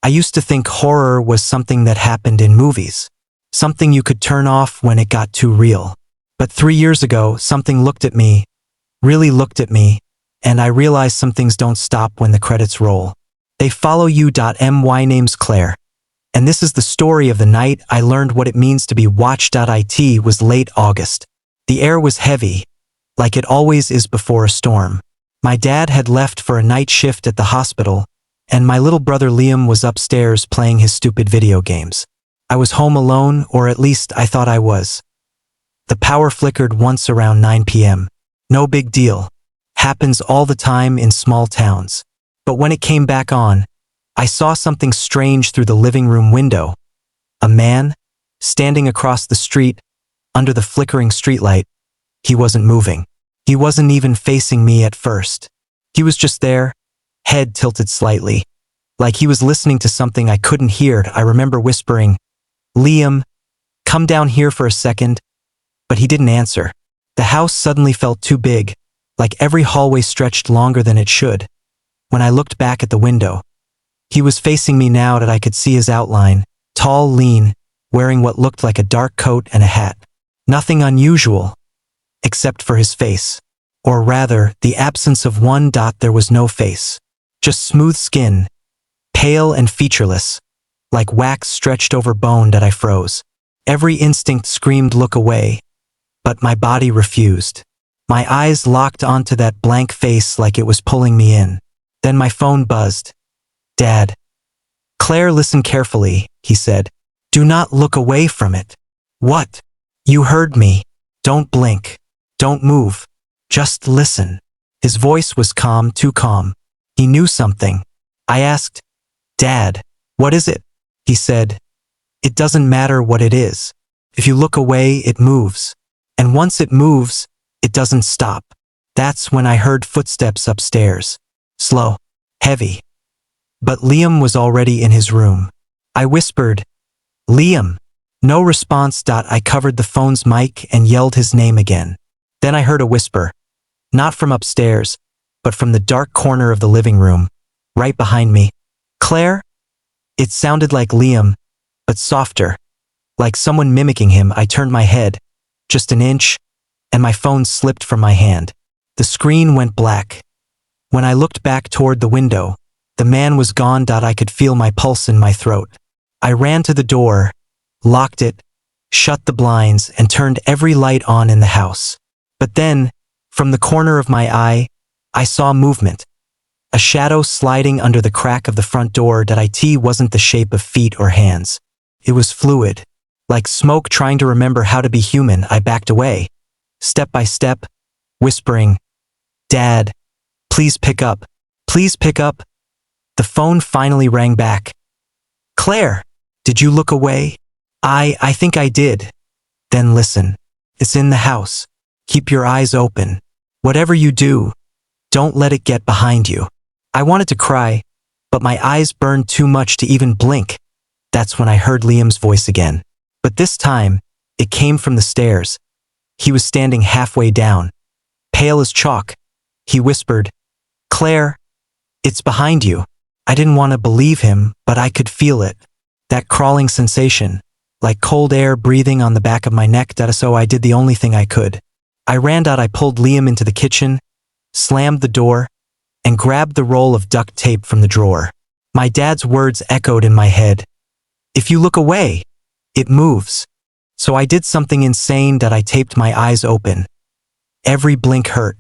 used to think horror was something that happened in movies, something you could turn off when it got too real. But 3 years ago, something looked at me, really looked at me, and I realized some things don't stop when the credits roll. They follow you. My name's Claire. And this is the story of the night I learned what it means to be watched. It was late August. The air was heavy, like it always is before a storm. My dad had left for a night shift at the hospital, and my little brother Liam was upstairs playing his stupid video games. I was home alone, or at least I thought I was. The power flickered once around 9 p.m. No big deal. Happens all the time in small towns. But when it came back on, I saw something strange through the living room window. A man, standing across the street, under the flickering streetlight. He wasn't moving. He wasn't even facing me at first. He was just there, head tilted slightly, like he was listening to something I couldn't hear. I remember whispering, "Liam, come down here for a second." But he didn't answer. The house suddenly felt too big, like every hallway stretched longer than it should. When I looked back at the window, he was facing me now that I could see his outline, tall, lean, wearing what looked like a dark coat and a hat. Nothing unusual, except for his face. Or rather, the absence of one. There was no face. Just smooth skin, pale and featureless, like wax stretched over bone. I froze. Every instinct screamed look away, but my body refused. My eyes locked onto that blank face like it was pulling me in. Then my phone buzzed. "Dad." "Claire, listen carefully," he said. "Do not look away from it." "What?" "You heard me. Don't blink. Don't move. Just listen." His voice was calm, too calm. He knew something. I asked, "Dad, what is it?" He said, "It doesn't matter what it is. If you look away, it moves. And once it moves, it doesn't stop." That's when I heard footsteps upstairs. Slow, heavy. But Liam was already in his room. I whispered, "Liam." No response. I covered the phone's mic and yelled his name again. Then I heard a whisper, not from upstairs, but from the dark corner of the living room, right behind me. "Claire?" It sounded like Liam, but softer, like someone mimicking him. I turned my head, just an inch, and my phone slipped from my hand. The screen went black. When I looked back toward the window, the man was gone. I could feel my pulse in my throat. I ran to the door, locked it, shut the blinds, and turned every light on in the house. But then, from the corner of my eye, I saw movement. A shadow sliding under the crack of the front door. It wasn't the shape of feet or hands. It was fluid, like smoke. Trying to remember how to be human, I backed away, step by step, whispering, "Dad, please pick up. Please pick up." The phone finally rang back. "Claire, did you look away?" I think I did." "Then listen. It's in the house. Keep your eyes open. Whatever you do, don't let it get behind you." I wanted to cry, but my eyes burned too much to even blink. That's when I heard Liam's voice again. But this time, it came from the stairs. He was standing halfway down, pale as chalk. He whispered, "Claire, it's behind you." I didn't want to believe him, but I could feel it. That crawling sensation, like cold air breathing on the back of my neck. So I did the only thing I could. I ran out. I pulled Liam into the kitchen, slammed the door, and grabbed the roll of duct tape from the drawer. My dad's words echoed in my head. "If you look away, it moves." So I did something insane. I taped my eyes open. Every blink hurt.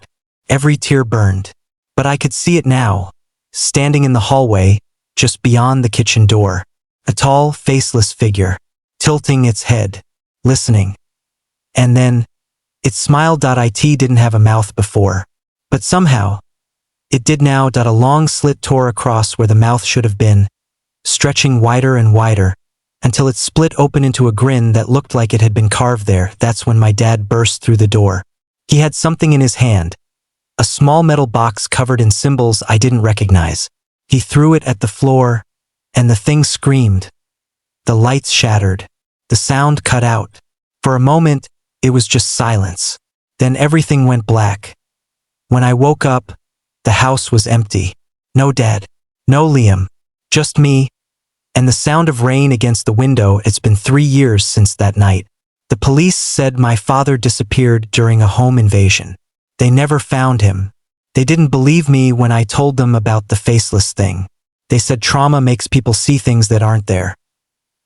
Every tear burned. But I could see it now, standing in the hallway, just beyond the kitchen door. A tall, faceless figure, tilting its head, listening. And then, it smiled. It didn't have a mouth before, but somehow, it did now. A long slit tore across where the mouth should have been, stretching wider and wider, until it split open into a grin that looked like it had been carved there. That's when my dad burst through the door. He had something in his hand, a small metal box covered in symbols I didn't recognize. He threw it at the floor, and the thing screamed. The lights shattered. The sound cut out. For a moment, it was just silence. Then everything went black. When I woke up, the house was empty. No Dad. No Liam. Just me, And the sound of rain against the window. It's been 3 years since that night. The police said my father disappeared during a home invasion. They never found him. They didn't believe me when I told them about the faceless thing. They said trauma makes people see things that aren't there.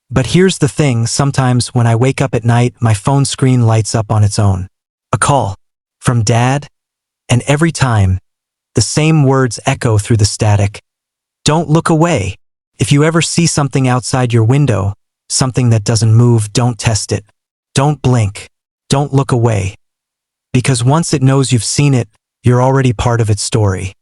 But here's the thing, sometimes when I wake up at night, my phone screen lights up on its own. A call. From Dad. And every time, the same words echo through the static. Don't look away. If you ever see something outside your window, something that doesn't move, don't test it. Don't blink. Don't look away. Because once it knows you've seen it, you're already part of its story.